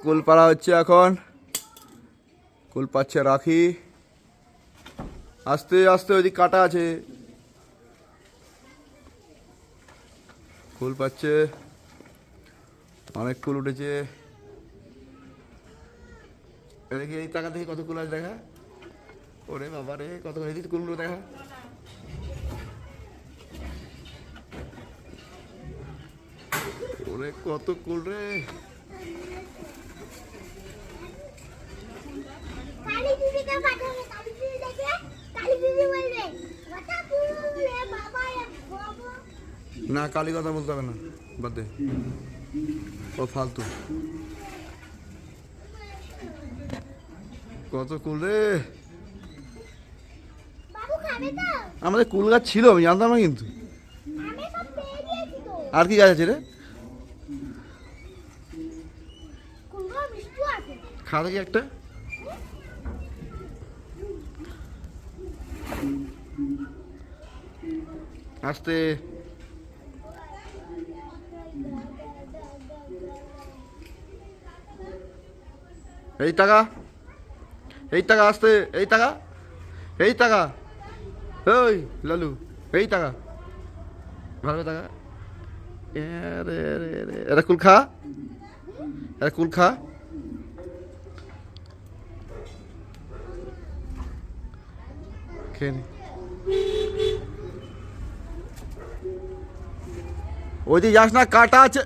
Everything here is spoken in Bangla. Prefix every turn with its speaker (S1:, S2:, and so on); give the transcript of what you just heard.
S1: কুল পাড়া হচ্ছে এখন। কুল পাচ্ছে রাখি। আস্তে আস্তে ওইদিক কাটা আছে। কুল পাচ্ছে, অনেক কুল উঠেছে। দেখি এই টাকা থেকে কত কুল আছে দেখা। ওরে বাবা রে, কত করে কুলগুলো দেখা। ওরে কত কুল রে। না কালী কথা বলতে হবে না, বাদ দে, ও ফালতু। কত কুল রে। আমাদের কুল গাছ ছিল, আমি জানতাম না কিন্তু। আর কি গাছ আছে রে? খা দেখি একটা। আস্তে এই টাকা, এই টাকা, আস্তে এই টাকা, এই টাকা, ওই লালু এই টাকা, ভালো টাকা। এটা কুল খা, এটা কুল খা। খেয়ে নি। ওই দিকে যাস না, কাটা আছে।